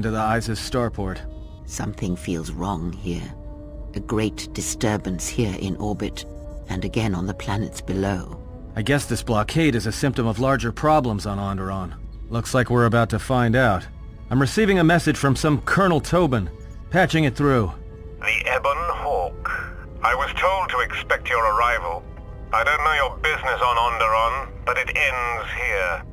Into the Isis starport. Something feels wrong here. A great disturbance here in orbit, and again on the planets below. I guess this blockade is a symptom of larger problems on Onderon. Looks like we're about to find out. I'm receiving a message from some Colonel Tobin. Patching it through. The Ebon Hawk. I was told to expect your arrival. I don't know your business on Onderon, but it ends here.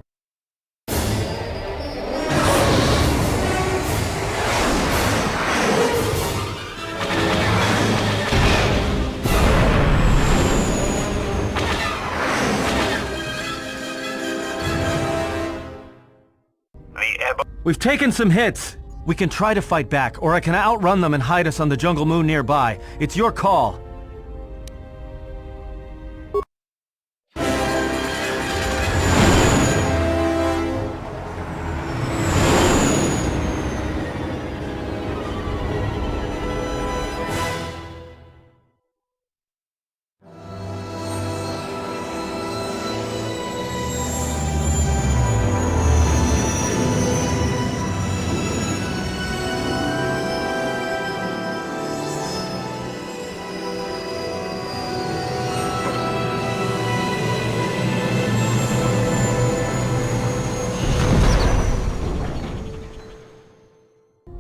We've taken some hits. We can try to fight back, or I can outrun them and hide us on the jungle moon nearby. It's your call.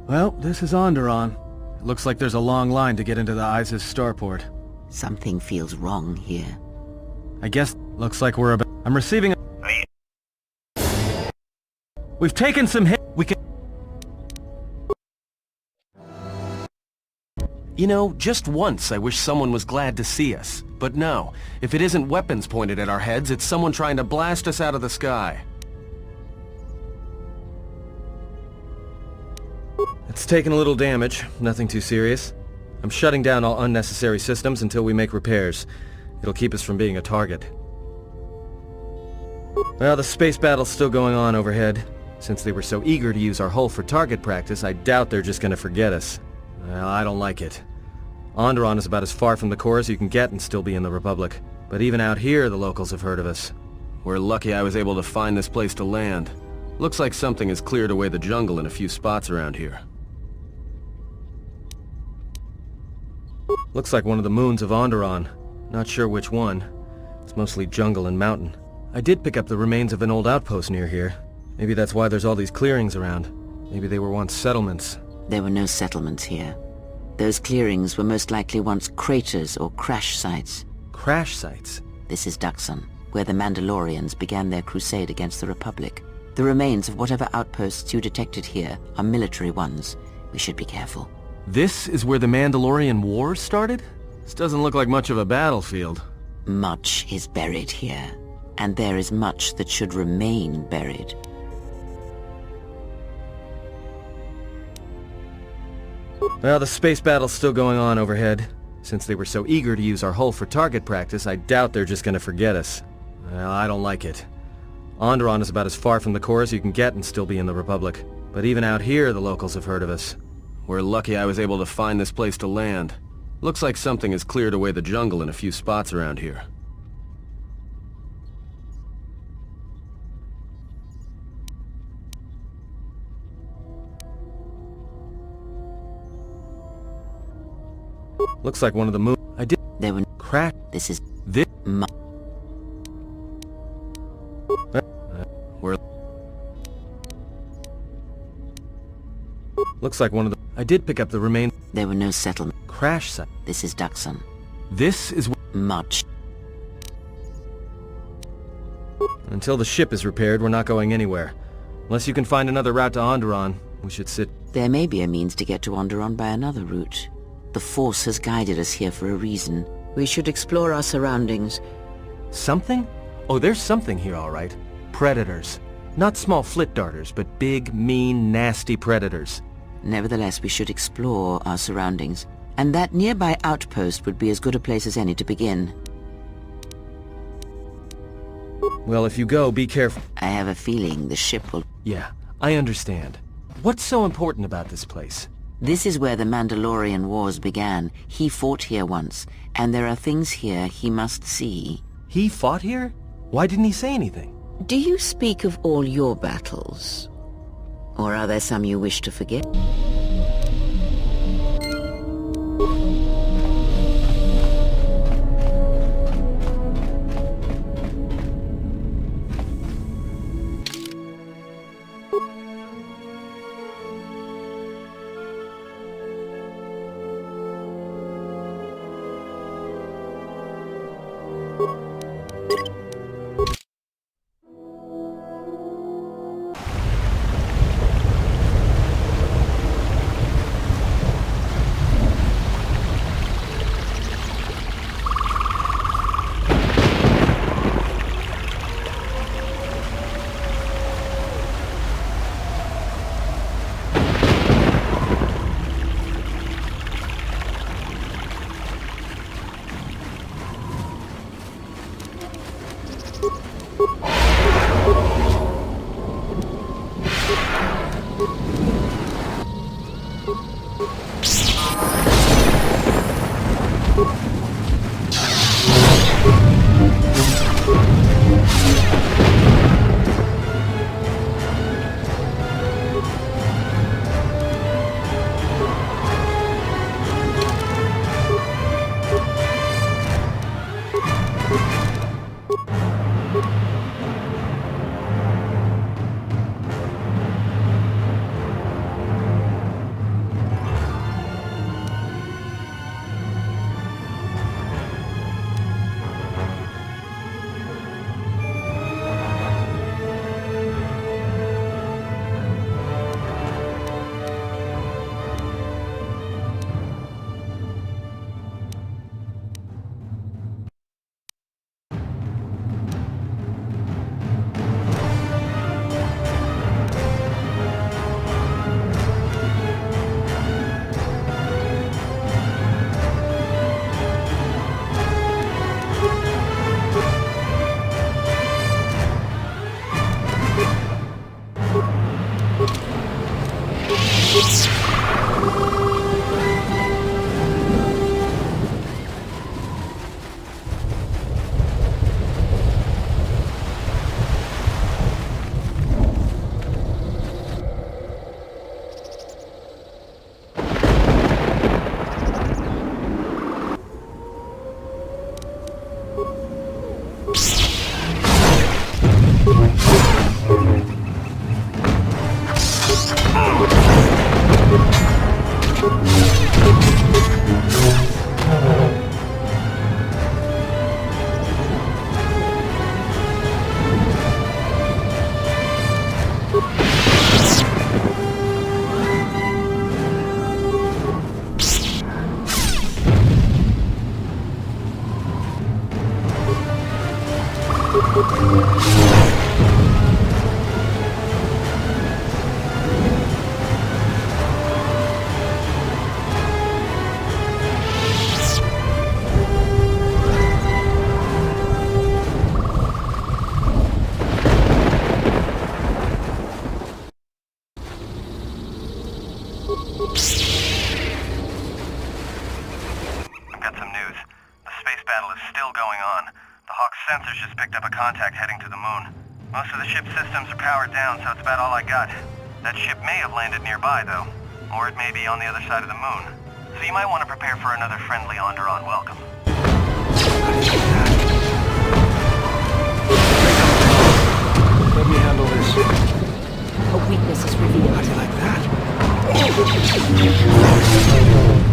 Well, this is Onderon. It looks like there's a long line to get into the Isis starport. Something feels wrong here. I guess looks like we're about... I'm receiving a... We've taken some hit... We can... You know, just once I wish someone was glad to see us. But no, if it isn't weapons pointed at our heads, it's someone trying to blast us out of the sky. It's taken a little damage, nothing too serious. I'm shutting down all unnecessary systems until we make repairs. It'll keep us from being a target. Well, the space battle's still going on overhead. Since they were so eager to use our hull for target practice, I doubt they're just gonna forget us. Well, I don't like it. Onderon is about as far from the core as you can get and still be in the Republic. But even out here, the locals have heard of us. We're lucky I was able to find this place to land. Looks like something has cleared away the jungle in a few spots around here. Looks like one of the moons of Onderon. Not sure which one. It's mostly jungle and mountain. I did pick up the remains of an old outpost near here. Maybe that's why there's all these clearings around. Maybe they were once settlements. There were no settlements here. Those clearings were most likely once craters or crash sites. Crash sites? This is Dxun, where the Mandalorians began their crusade against the Republic. The remains of whatever outposts you detected here are military ones. We should be careful. This is where the Mandalorian Wars started? This doesn't look like much of a battlefield. Much is buried here, and there is much that should remain buried. Well, the space battle's still going on overhead. Since they were so eager to use our hull for target practice, I doubt they're just gonna forget us. Well, I don't like it. Onderon is about as far from the core as you can get and still be in the Republic. But even out here, the locals have heard of us. We're lucky I was able to find this place to land. Looks like something has cleared away the jungle in a few spots around here. Looks like one of the moon... I did... They were... Crack... This is... This... We're... Looks like one of the... I did pick up the remains... There were no settlements. Crash site. This is Dxun. This is... Much. Until the ship is repaired, we're not going anywhere. Unless you can find another route to Onderon, we should sit... There may be a means to get to Onderon by another route. The Force has guided us here for a reason. We should explore our surroundings. Something? Oh, there's something here, all right. Predators. Not small flit darters, but big, mean, nasty predators. Nevertheless, we should explore our surroundings. And that nearby outpost would be as good a place as any to begin. Well, if you go, be careful. I have a feeling the ship will... Yeah, I understand. What's so important about this place? This is where the Mandalorian Wars began. He fought here once, and there are things here he must see. He fought here? Why didn't he say anything? Do you speak of all your battles? Or are there some you wish to forget? Sensors just picked up a contact heading to the moon. Most of the ship's systems are powered down, so it's about all I got. That ship may have landed nearby, though. Or it may be on the other side of the moon. So you might want to prepare for another friendly Onderon welcome. Let me handle this. A weakness is revealed. How do you like that?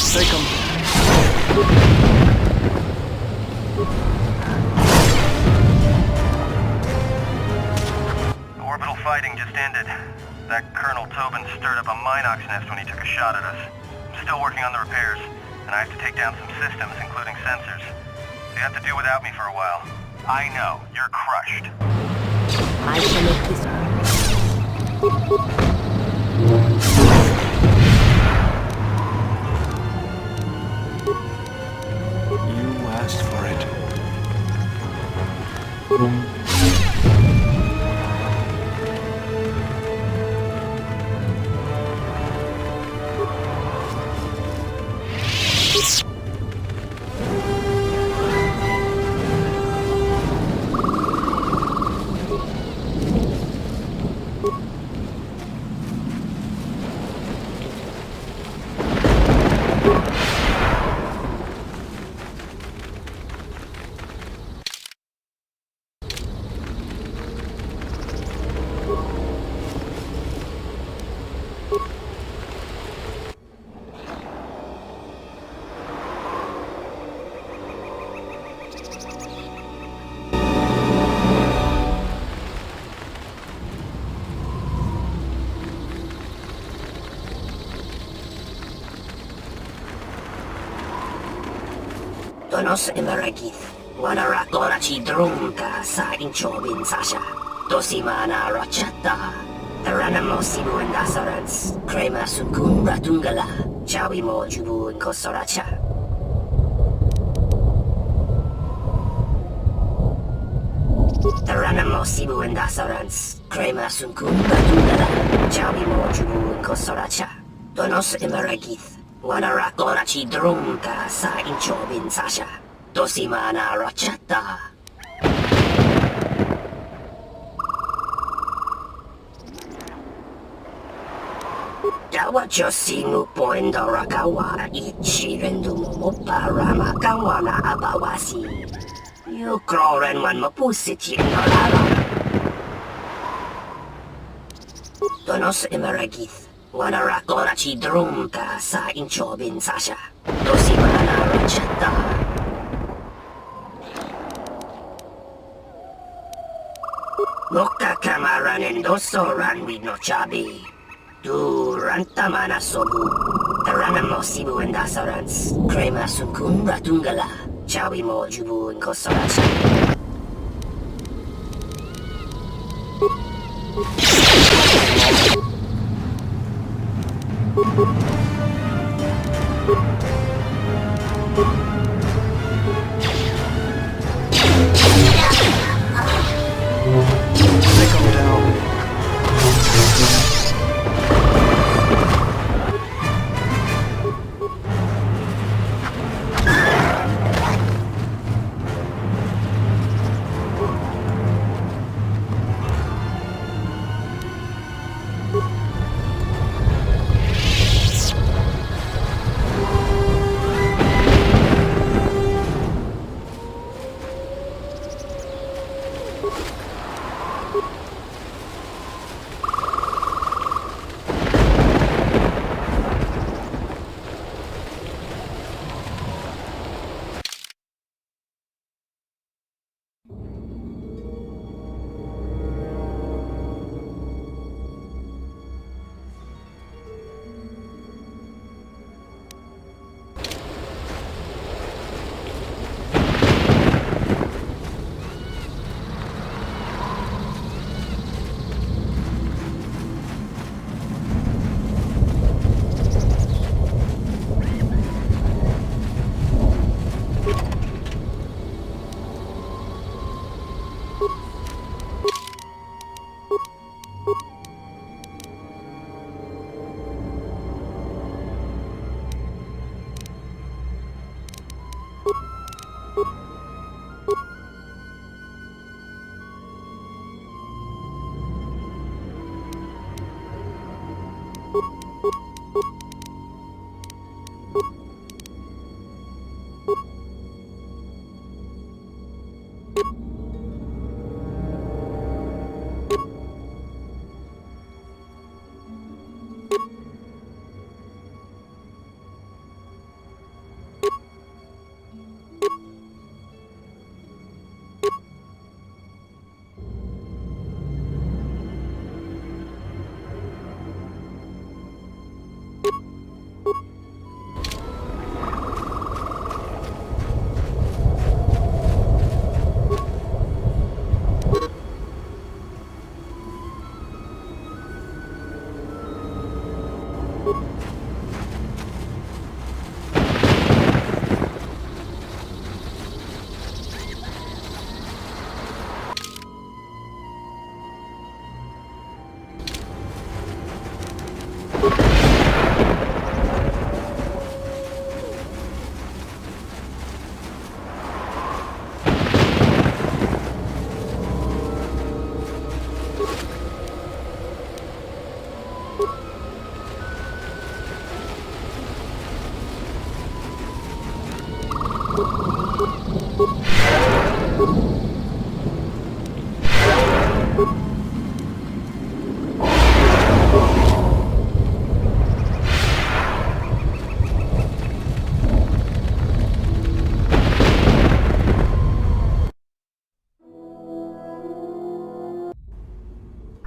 Take 'em. The orbital fighting just ended. That Colonel Tobin stirred up a Minox nest when he took a shot at us. I'm still working on the repairs, and I have to take down some systems, including sensors. So you have to do without me for a while. I know, you're crushed. I shall make this. You asked for it. Donos emeragith, wanara korachi drumka sa inchobin sasha. Dosimana rochata, taranamo sibu and dasarans, crema sunkun ratungala, chawi mo jubu and kosoracha. Taranamo sibu and dasarans, crema sunkun ratungala, chawi mo jubu and kosoracha. Donos emeragith. Wanara korachi drumka sa inchobin sasha. Dosimana rochata. Dawacho singu poendo rakawa ichi rendumu moparama kawana abawasi. You kroren wan mapusiti nolara. Donos emeragith. Wanara korachi drumka sa inchobin sasha. Dosimana rochata. Moka kamaranen dosoran with no chabi. Du rantamana sobu. Taranamo sibu and dasarans. Crema sunkun ratungala. Chawi mo jubu and kosoracha. Take 'em down.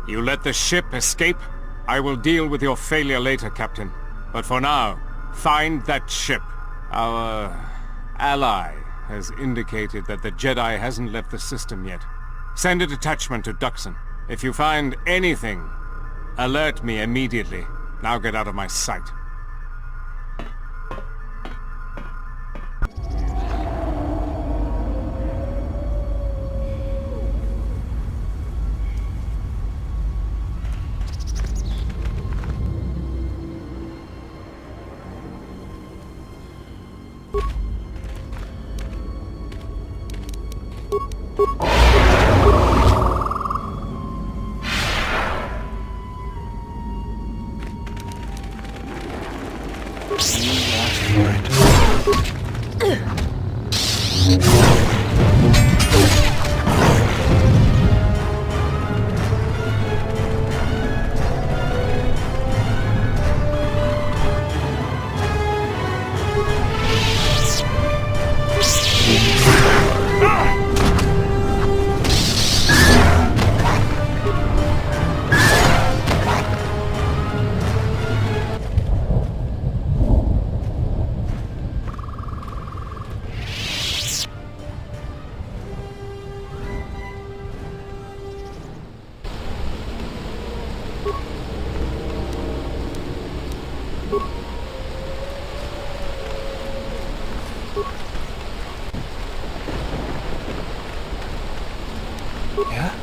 You let the ship escape? I will deal with your failure later, Captain. But for now, find that ship. Our ally has indicated that the Jedi hasn't left the system yet. Send a detachment to Dxun. If you find anything, alert me immediately. Now get out of my sight. Yeah?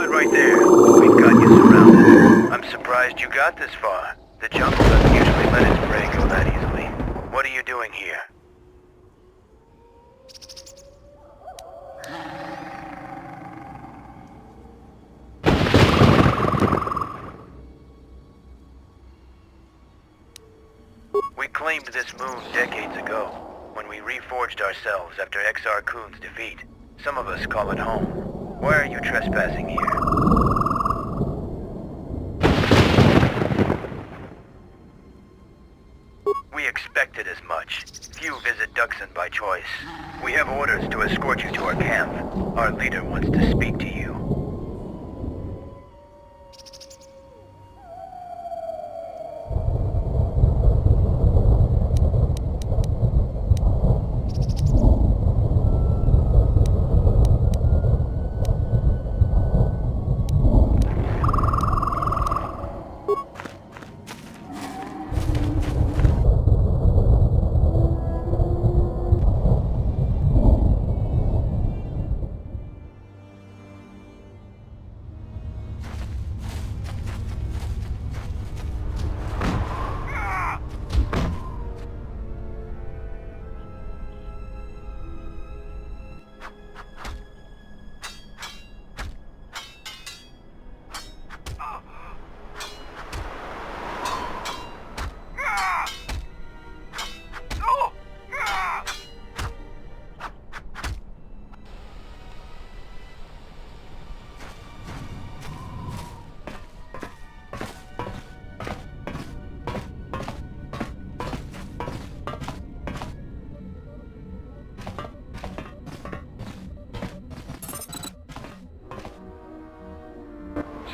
Right there. We've got you surrounded. I'm surprised you got this far. The jungle doesn't usually let its prey go that easily. What are you doing here? We claimed this moon decades ago, when we reforged ourselves after Exar Kun's defeat. Some of us call it home. Why are you trespassing here? We expected as much. Few visit Dxun by choice. We have orders to escort you to our camp. Our leader wants to speak to you.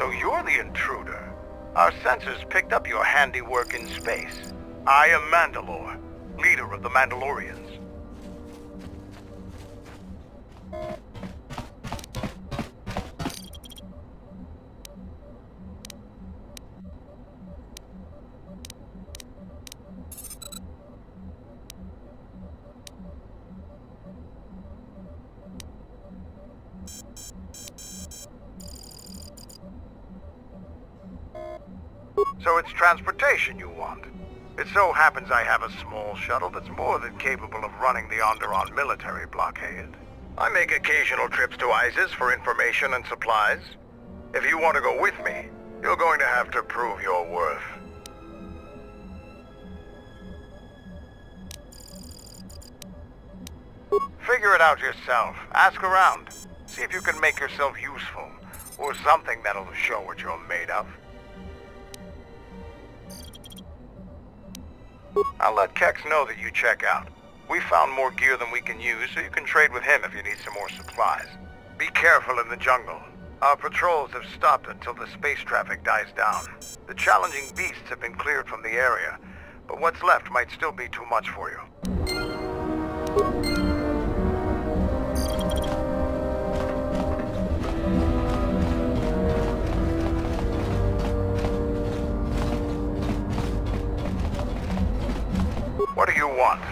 So you're the intruder. Our sensors picked up your handiwork in space. I am Mandalor, leader of the Mandalorians. So it's transportation you want. It so happens I have a small shuttle that's more than capable of running the Onderon military blockade. I make occasional trips to ISIS for information and supplies. If you want to go with me, you're going to have to prove your worth. Figure it out yourself. Ask around. See if you can make yourself useful, or something that'll show what you're made of. I'll let Kex know that you check out. We found more gear than we can use, so you can trade with him if you need some more supplies. Be careful in the jungle. Our patrols have stopped until the space traffic dies down. The challenging beasts have been cleared from the area, but what's left might still be too much for you. What do you want?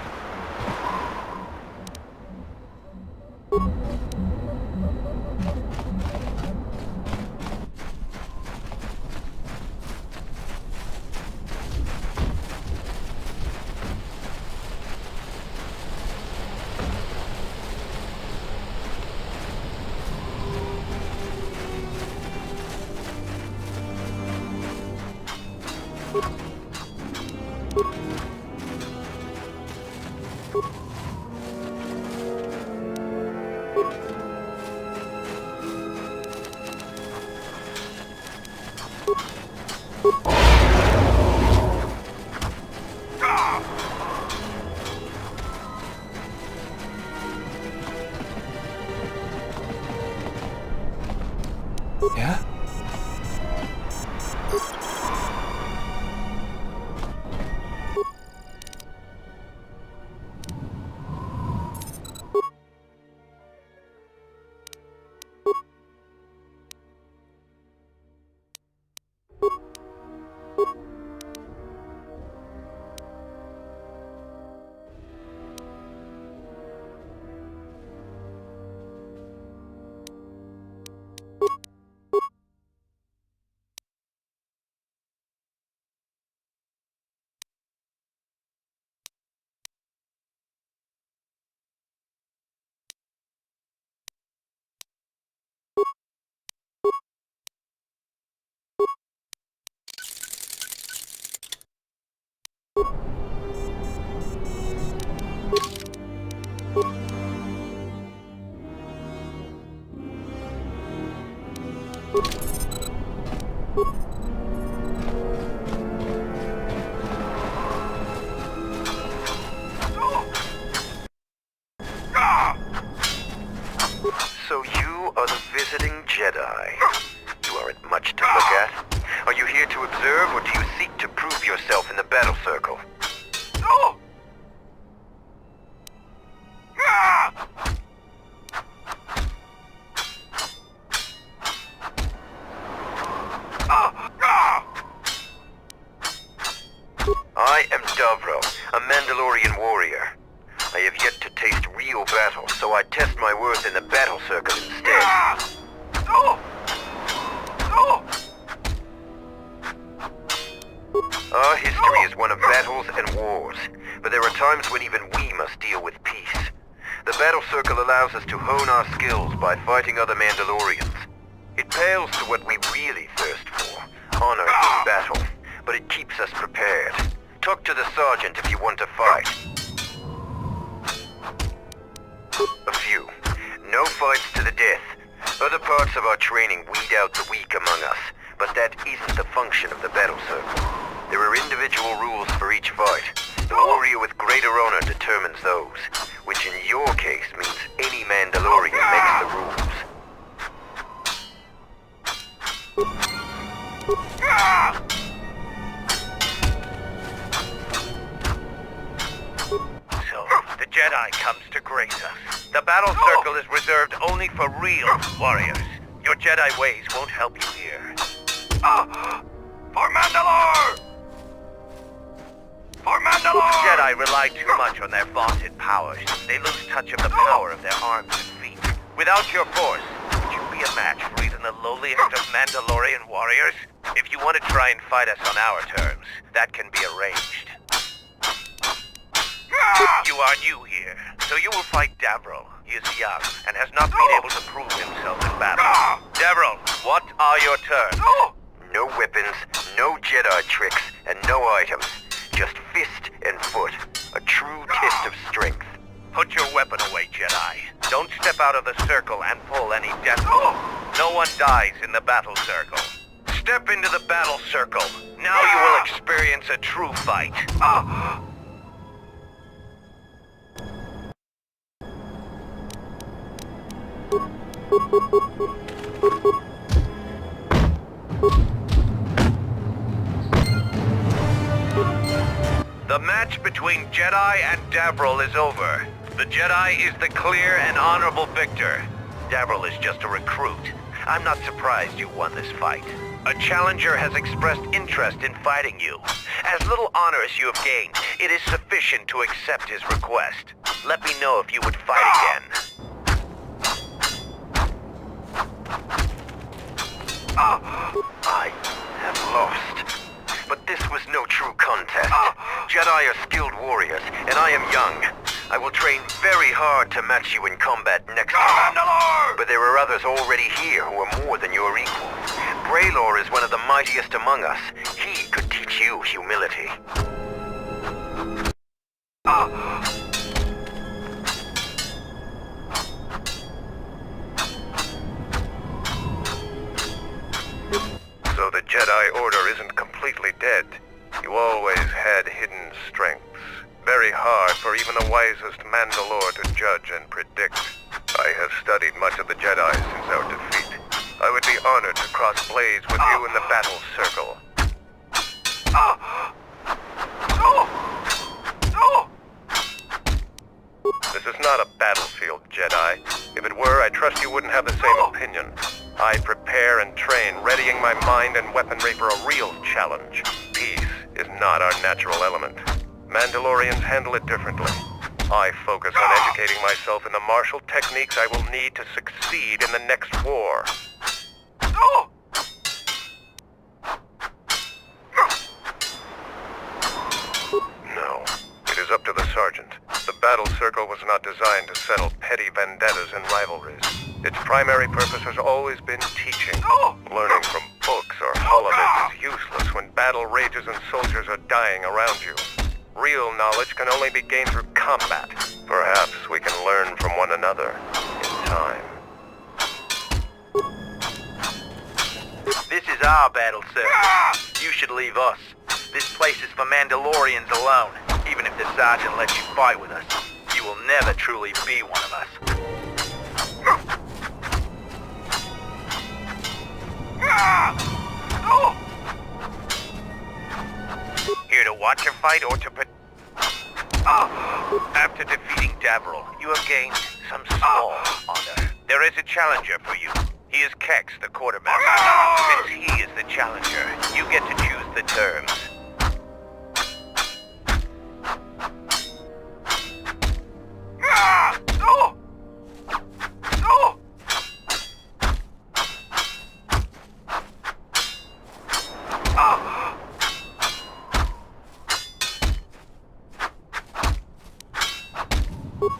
Yeah? So you are the visiting Jedi. You aren't much to look at. Are you here to observe, or do you seek to prove yourself in the battle circle? I am Davro, a Mandalorian warrior. I have yet to taste real battle, so I test my worth in the battle circle instead. Our history is one of battles and wars, but there are times when even we must deal with peace. The battle circle allows us to hone our skills by fighting other Mandalorians. It pales to what we really thirst for, honor in battle, but it keeps us prepared. Talk to the sergeant if you want to fight. A few. No fights to the death. Other parts of our training weed out the weak among us, but that isn't the function of the battle circle. There are individual rules for each fight. The warrior with greater honor determines those, which in your case means any Mandalorian makes the rules. The battle circle is reserved only for real warriors. Your Jedi ways won't help you here. For Mandalor! For Mandalor! Jedi rely too much on their vaunted powers. They lose touch of the power of their arms and feet. Without your force, would you be a match for even the lowliest of Mandalorian warriors? If you want to try and fight us on our terms, that can be arranged. You are new here, so you will fight Davril. He is young and has not been able to prove himself in battle. Davril, what are your terms? No weapons, no Jedi tricks, and no items. Just fist and foot. A true test of strength. Put your weapon away, Jedi. Don't step out of the circle and pull any death blow. No one dies in the battle circle. Step into the battle circle. Now you will experience a true fight. The match between Jedi and Davril is over. The Jedi is the clear and honorable victor. Davril is just a recruit. I'm not surprised you won this fight. A challenger has expressed interest in fighting you. As little honor as you have gained, it is sufficient to accept his request. Let me know if you would fight again. I have lost. But this was no true contest. Jedi are skilled warriors, and I am young. I will train very hard to match you in combat next time. Mandalor! But there are others already here who are more than your equal. Braylor is one of the mightiest among us. He could teach you humility. So the Jedi Order isn't completely dead. You always had hidden strengths. Very hard for even the wisest Mandalor to judge and predict. I have studied much of the Jedi since our defeat. I would be honored to cross blades with you in the battle circle. This is not a battlefield, Jedi. If it were, I trust you wouldn't have the same opinion. I prepare and train, readying my mind and weaponry for a real challenge. Peace is not our natural element. Mandalorians handle it differently. I focus on educating myself in the martial techniques I will need to succeed in the next war. No, it is up to the Sergeant. The battle circle was not designed to settle petty vendettas and rivalries. Its primary purpose has always been teaching. Learning from books or holodecks is useless when battle rages and soldiers are dying around you. Real knowledge can only be gained through combat. Perhaps we can learn from one another in time. This is our battle circle. You should leave us. This place is for Mandalorians alone. Even if the Sergeant lets you fight with us, you will never truly be one of us. Here to watch a fight or to After defeating Davril, you have gained some small honor. There is a challenger for you. He is Kex, the quartermaster. Since he is the challenger, you get to choose the terms.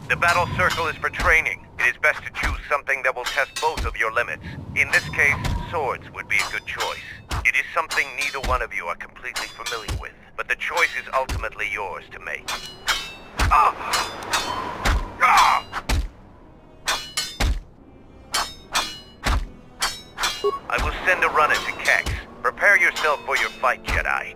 The battle circle is for training. It is best to choose something that will test both of your limits. In this case, swords would be a good choice. It is something neither one of you are completely familiar with, but the choice is ultimately yours to make. I will send a runner to Kex. Prepare yourself for your fight, Jedi.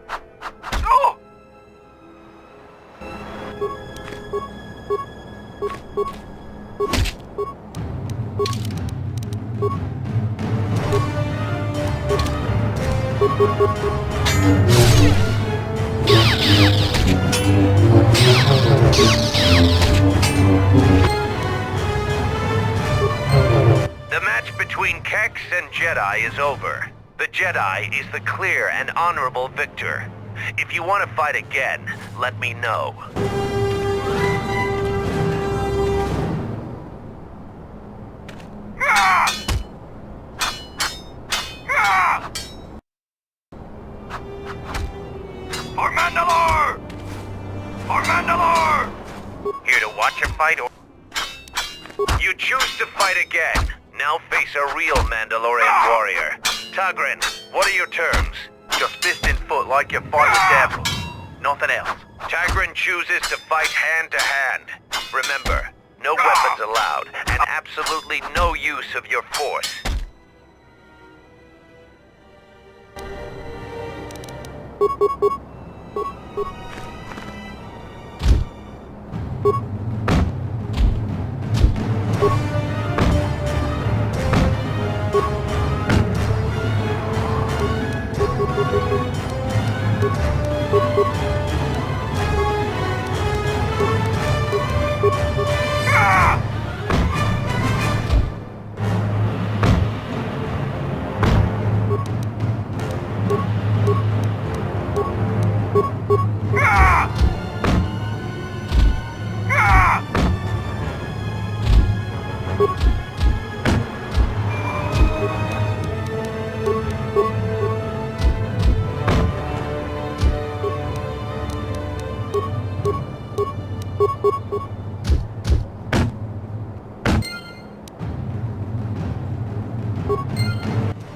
match between Kex and Jedi is over. The Jedi is the clear and honorable victor. If you want to fight again, let me know. For Mandalor! For Mandalor! Here to watch a fight or... You choose to fight again. Now face a real Mandalorian warrior. Tagrin, what are your terms? Just fist and foot like you fight with devils. Nothing else. Tagrin chooses to fight hand to hand. Remember, no weapons allowed, and absolutely no use of your force.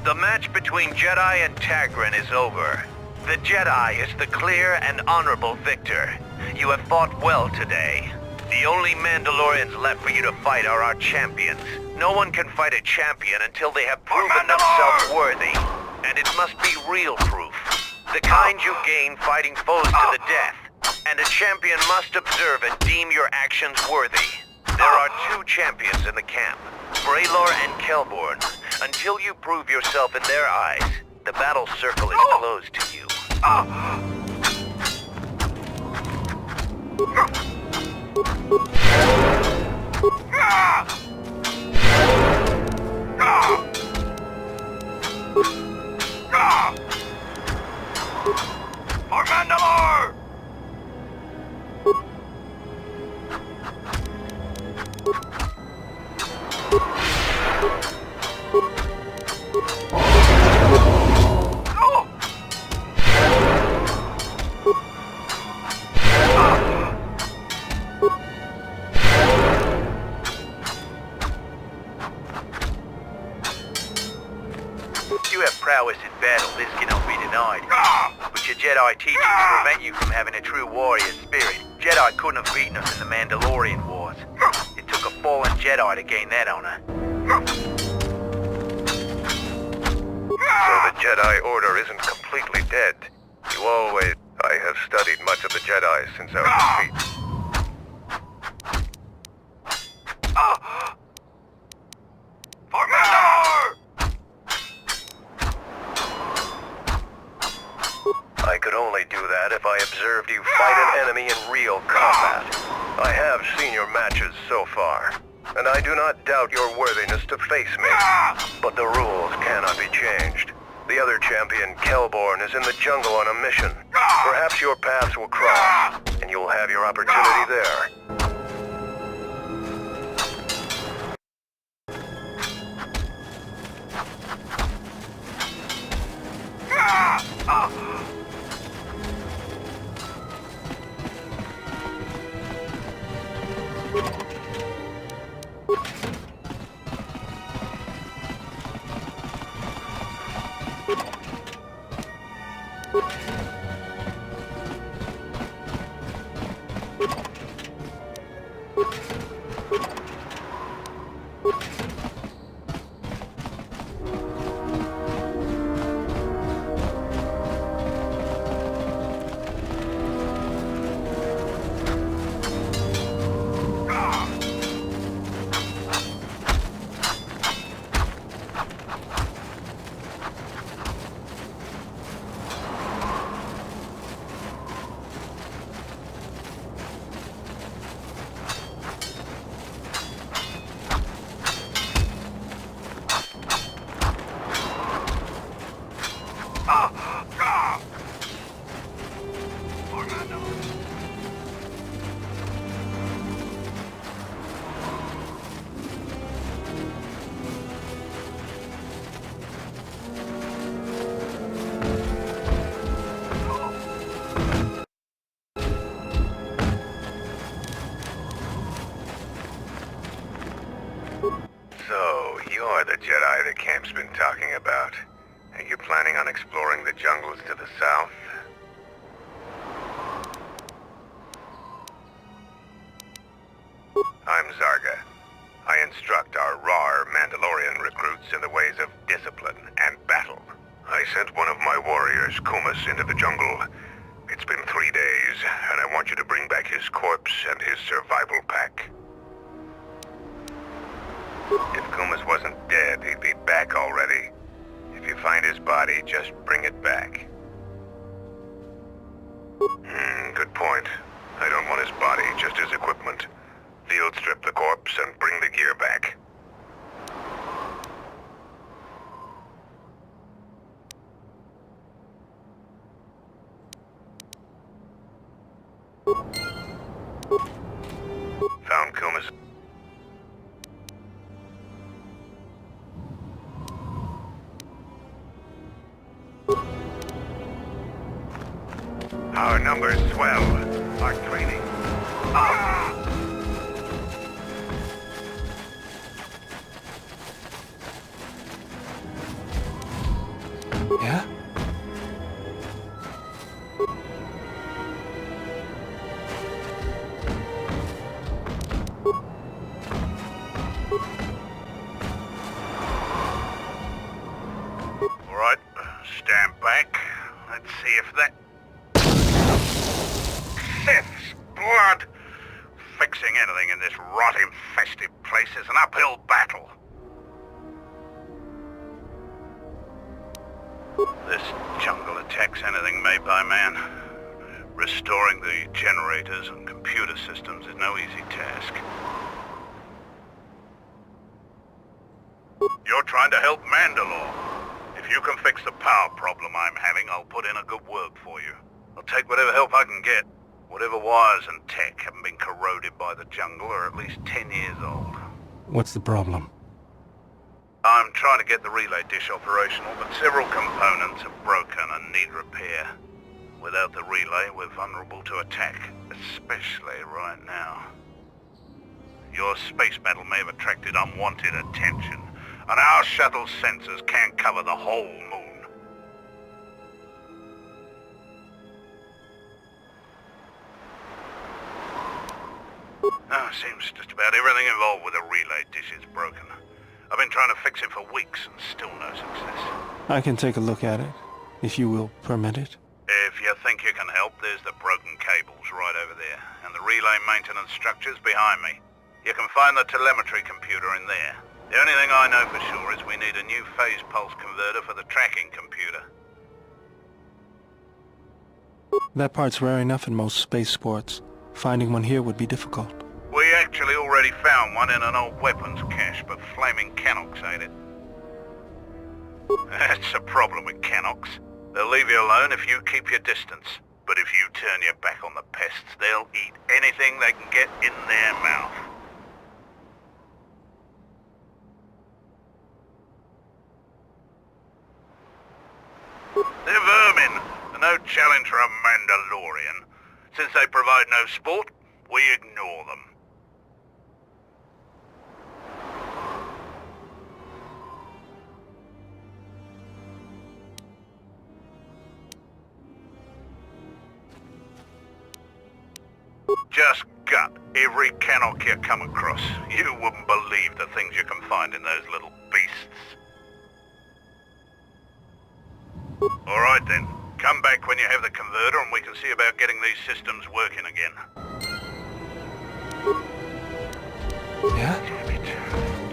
The match between Jedi and Tagrin is over. The Jedi is the clear and honorable victor. You have fought well today. The only Mandalorians left for you to fight are our champions. No one can fight a champion until they have proven themselves worthy. And it must be real proof. The kind you gain fighting foes to the death. And a champion must observe and deem your actions worthy. There are two champions in the camp, Braylor and Kelborn. Until you prove yourself in their eyes, the battle circle is closed to you. For Mandalor! You have prowess in battle, this cannot be denied. But your Jedi teachings prevent you from having a true warrior spirit. Jedi couldn't have beaten us in the Mandalorian Wars. It took a fallen Jedi to gain that honor. So the Jedi Order isn't completely dead. You always... I have studied much of the Jedi since our defeat. For Mandalor! I could only do that if I observed you fight an enemy in real combat. I have seen your matches so far, and I do not doubt your worthiness to face me. But the rules cannot be changed. The other champion, Kelborn, is in the jungle on a mission. Perhaps your paths will cross, and you'll have your opportunity there. the Jedi the camp's been talking about. Are you planning on exploring the jungles to the south? I'm Zarga. I instruct our raw Mandalorian recruits in the ways of discipline and battle. I sent one of my warriors, Kumas, into the jungle. It's been 3 days, and I want you to bring back his corpse and his survival pack. If Kumas wasn't dead, he'd be back already. If you find his body, just bring it back. Good point. I don't want his body, just his equipment. Field strip the corpse and bring the gear back. Found Kumas. Our numbers swell. Our training. Yeah? All right, stand back. Let's see if that... Sith's blood! Fixing anything in this rot-infested place is an uphill battle. This jungle attacks anything made by man. Restoring the generators and computer systems is no easy task. You're trying to help Mandalor. If you can fix the power problem I'm having, I'll put in a good word for you. I'll take whatever help I can get. Whatever wires and tech haven't been corroded by the jungle are at least 10 years old. What's the problem? I'm trying to get the relay dish operational, but several components are broken and need repair. Without the relay, we're vulnerable to attack, especially right now. Your space battle may have attracted unwanted attention, and our shuttle's sensors can't cover the whole moon. Seems just about everything involved with the relay dish is broken. I've been trying to fix it for weeks and still no success. I can take a look at it, if you will permit it. If you think you can help, there's the broken cables right over there, and the relay maintenance structure's behind me. You can find the telemetry computer in there. The only thing I know for sure is we need a new phase pulse converter for the tracking computer. That part's rare enough in most spaceports. Finding one here would be difficult. We actually already found one in an old weapons cache, but flaming Canox ate it. That's the problem with Canox. They'll leave you alone if you keep your distance. But if you turn your back on the pests, they'll eat anything they can get in their mouth. They're vermin, and no challenge for a Mandalorian. Since they provide no sport, we ignore them. Just gut every Canox you come across. You wouldn't believe the things you can find in those little beasts. All right then. Come back when you have the converter and we can see about getting these systems working again. Yeah? Damn it.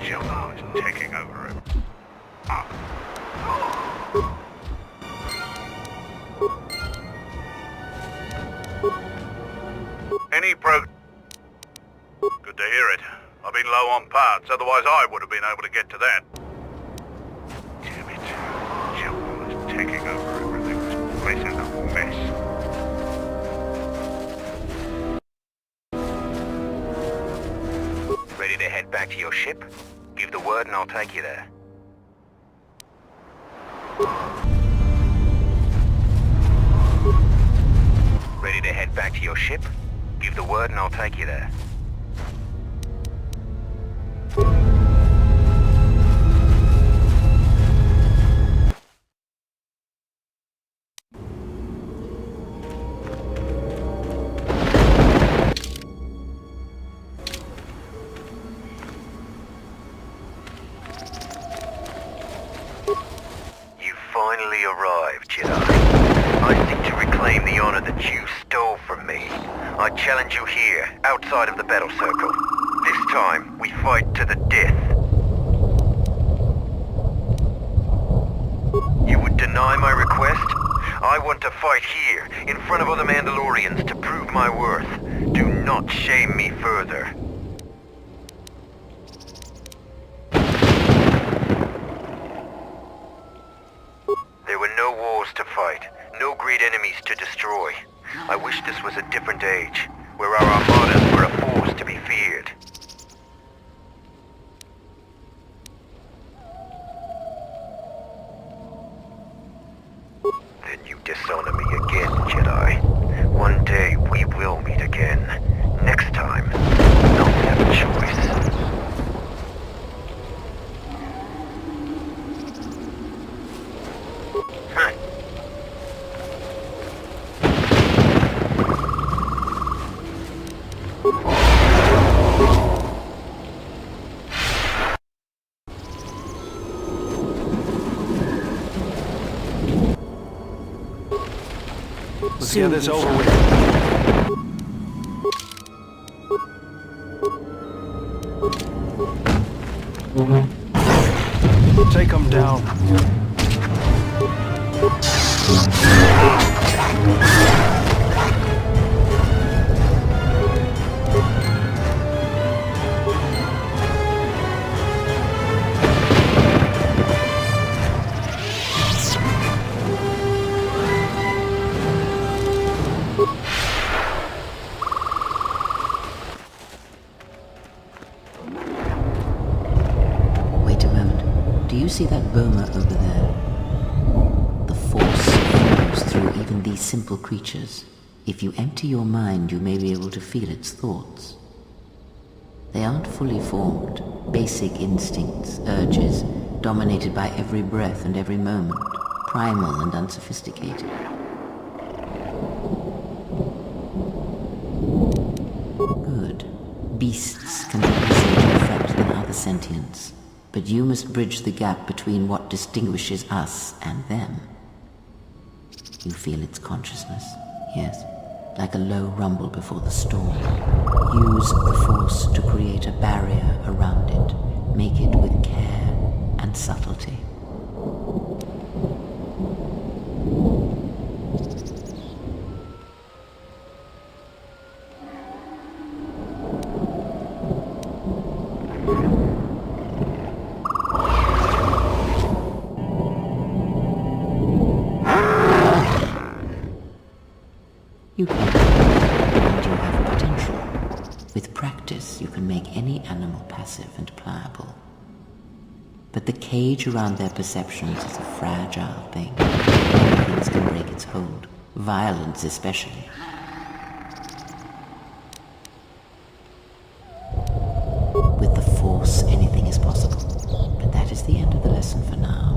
Jabba is taking over it. Any Good to hear it. I've been low on parts, otherwise I would have been able to get to that. Damn it. Jabba is taking over everything. This place is a mess. Ready to head back to your ship? Give the word and I'll take you there. Ready to head back to your ship? Give the word and I'll take you there. finally arrived, Jedi. I seek to reclaim the honor that you stole from me. I challenge you here, outside of the battle circle. This time, we fight to the death. You would deny my request? I want to fight here, in front of other Mandalorians, to prove my worth. Do not shame me further. There were no wars to fight, no great enemies to destroy. I wish this was a different age, where our armadas were a force to be feared. Then you dishonor me again, Jedi. One day we will meet again. Next time, we don't have a choice. Let's get this over with. Take them down. Do you see that boma over there? The Force flows through even these simple creatures. If you empty your mind, you may be able to feel its thoughts. They aren't fully formed, basic instincts, urges, dominated by every breath and every moment, primal and unsophisticated. Good. Beasts can be easier to affect than other sentients. But you must bridge the gap between what distinguishes us and them. You feel its consciousness, yes, like a low rumble before the storm. Use the Force to create a barrier around it. Make it with care and subtlety. You can, and you have potential. With practice, you can make any animal passive and pliable. But the cage around their perceptions is a fragile thing. Things can break its hold. Violence especially. With the Force, anything is possible. But that is the end of the lesson for now.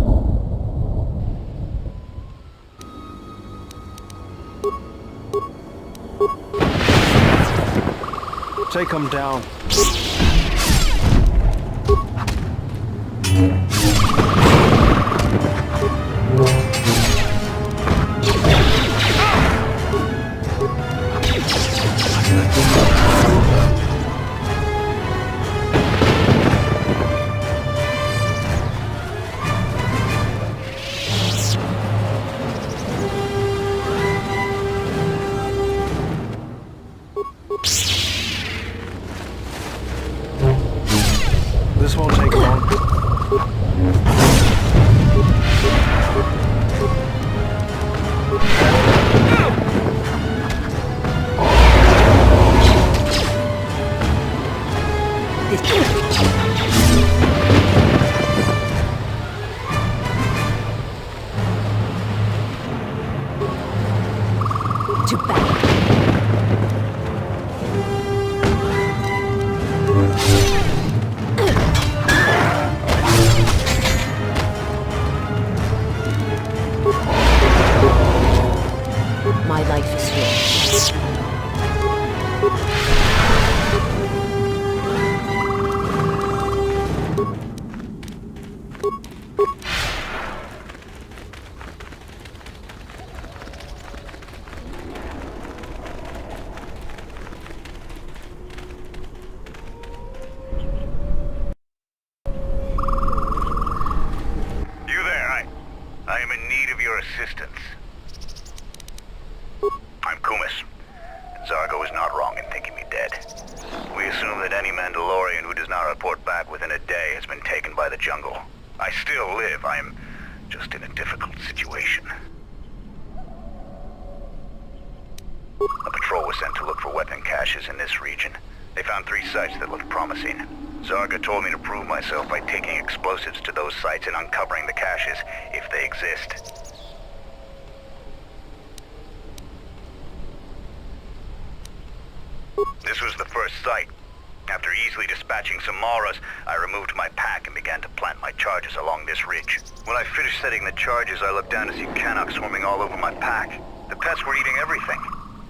Take them down. evidence. I'm Kumis. Zargo is not wrong in thinking me dead. We assume that any Mandalorian who does not report back within a day has been taken by the jungle. I still live. I am just in a difficult situation. A patrol was sent to look for weapon caches in this region. They found 3 sites that looked promising. Zarga told me to prove myself by taking explosives to those sites and uncovering the caches, if they exist. This was the first site. After easily dispatching some Maras, I removed my pack and began to plant my charges along this ridge. When I finished setting the charges, I looked down to see Canucks swarming all over my pack. The pets were eating everything.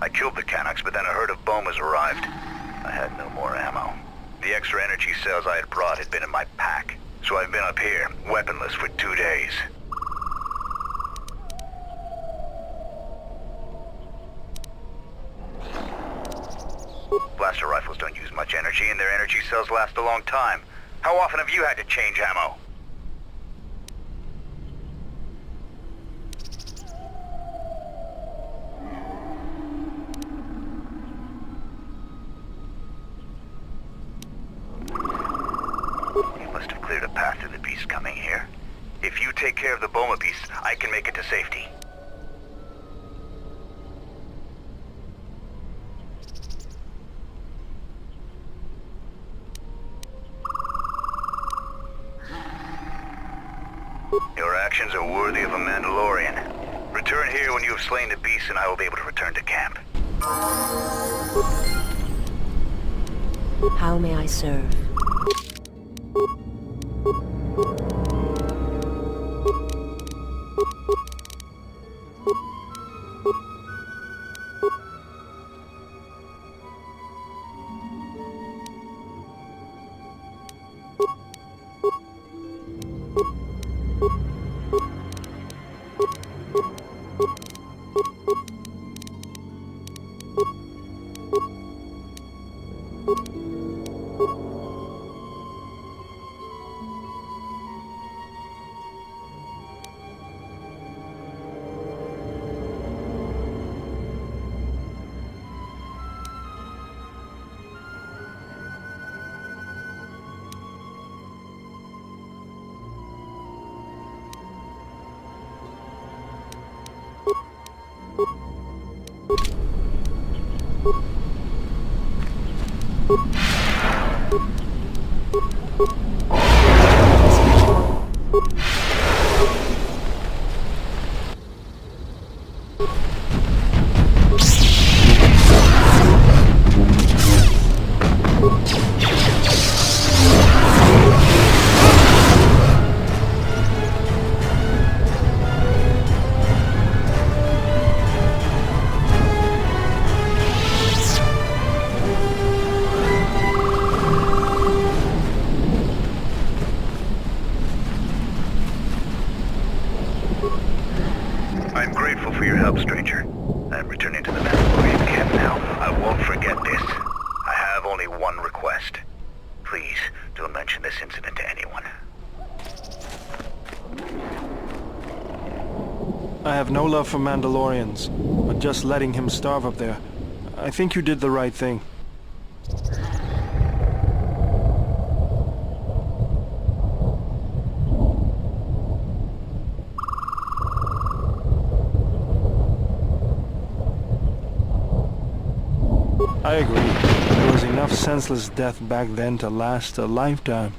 I killed the Canucks, but then a herd of Bomas arrived. I had no more ammo. The extra energy cells I had brought had been in my pack, so I've been up here, weaponless for 2 days. Blaster rifles don't use much energy, and their energy cells last a long time. How often have you had to change ammo? You must have cleared a path through the beasts coming here. If you take care of the Boma beasts, I can make it to safety. Your actions are worthy of a Mandalorian. Return here when you have slain the beasts and I will be able to return to camp. How may I serve? I'm grateful for your help, stranger. I'm returning to the Mandalorian camp now. I won't forget this. I have only one request. Please, don't mention this incident to anyone. I have no love for Mandalorians, but just letting him starve up there. I think you did the right thing. I agree. There was enough senseless death back then to last a lifetime.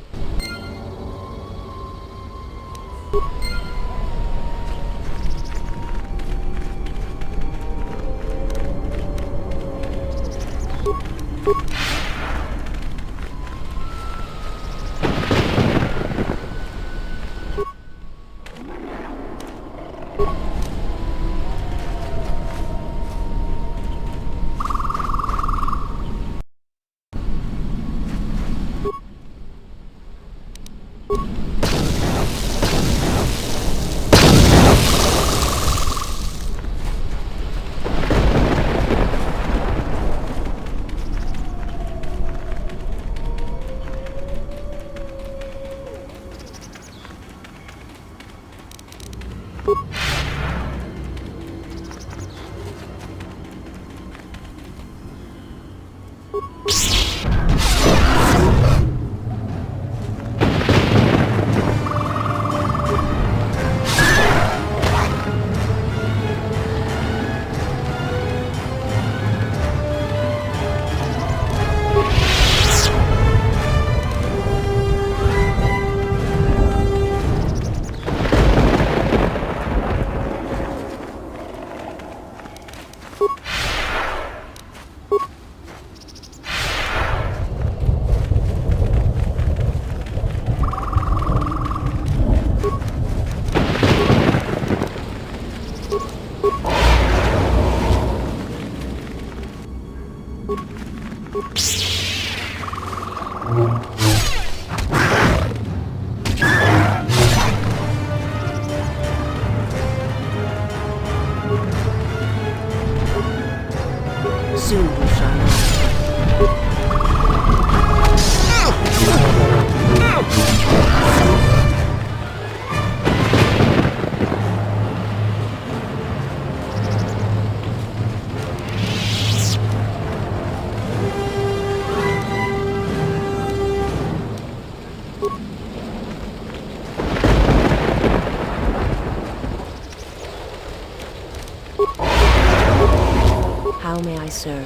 How may I serve?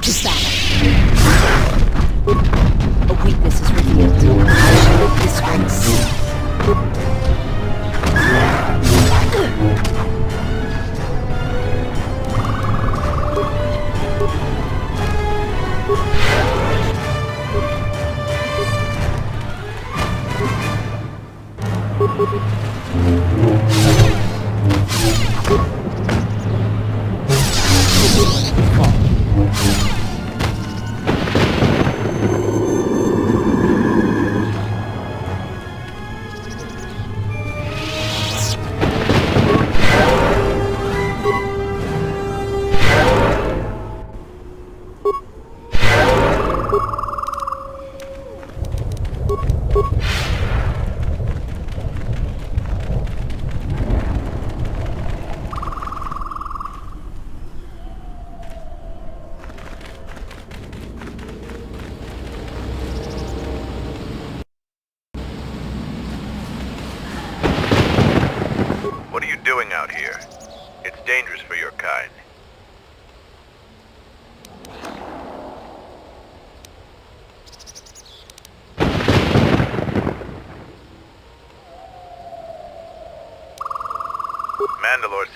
Just that. A weakness is revealed. I shall disgrace.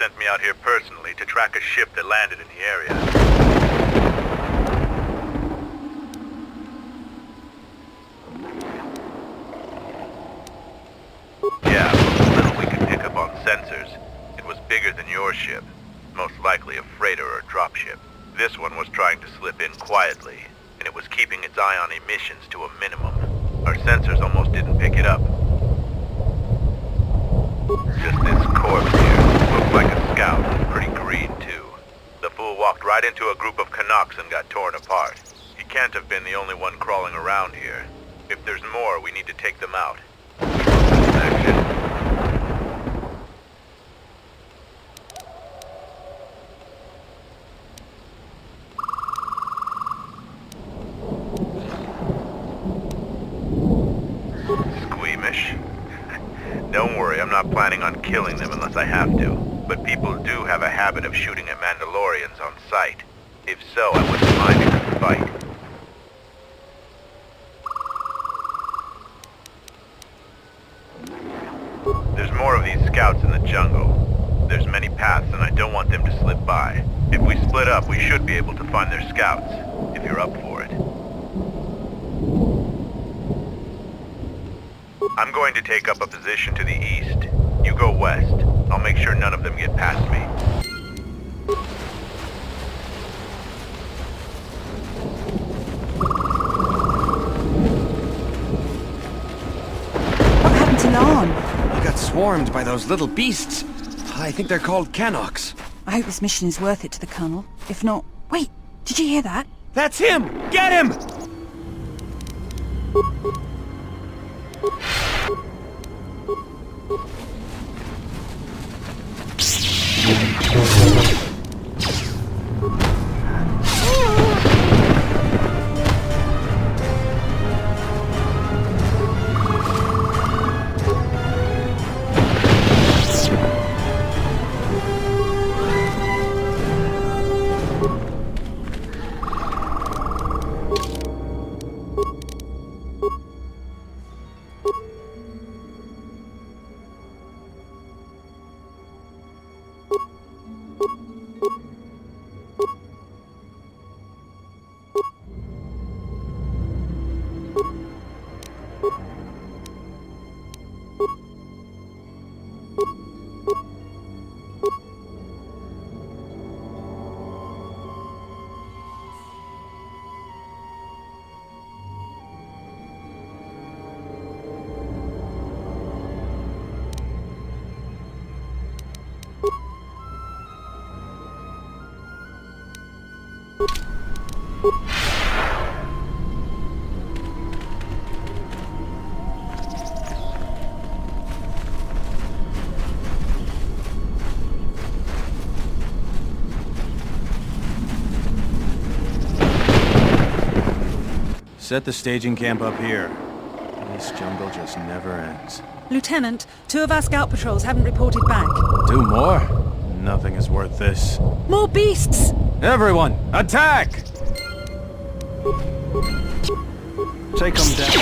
sent me out here personally to track a ship that landed in the area. Yeah, from the little we could pick up on sensors, it was bigger than your ship. Most likely a freighter or dropship. This one was trying to slip in quietly, and it was keeping its eye on emissions to a minimum. Our sensors almost didn't pick it up. Just this corpse here. Looked like a scout, and pretty green too. The fool walked right into a group of Canucks and got torn apart. He can't have been the only one crawling around here. If there's more, we need to take them out. Action. Squeamish? Don't worry, I'm not planning on killing them unless I have to. But people do have a habit of shooting at Mandalorians on sight. If so, I wouldn't mind a good fight. There's more of these scouts in the jungle. There's many paths and I don't want them to slip by. If we split up, we should be able to find their scouts, if you're up for it. I'm going to take up a position to the east. You go west. I'll make sure none of them get past me. What happened to Narn? He got swarmed by those little beasts. I think they're called Canucks. I hope this mission is worth it to the Colonel. If not... Wait, did you hear that? That's him! Get him! Set the staging camp up here. This jungle just never ends. Lieutenant, 2 of our scout patrols haven't reported back. 2 more? Nothing is worth this. More beasts! Everyone, attack! Take them down.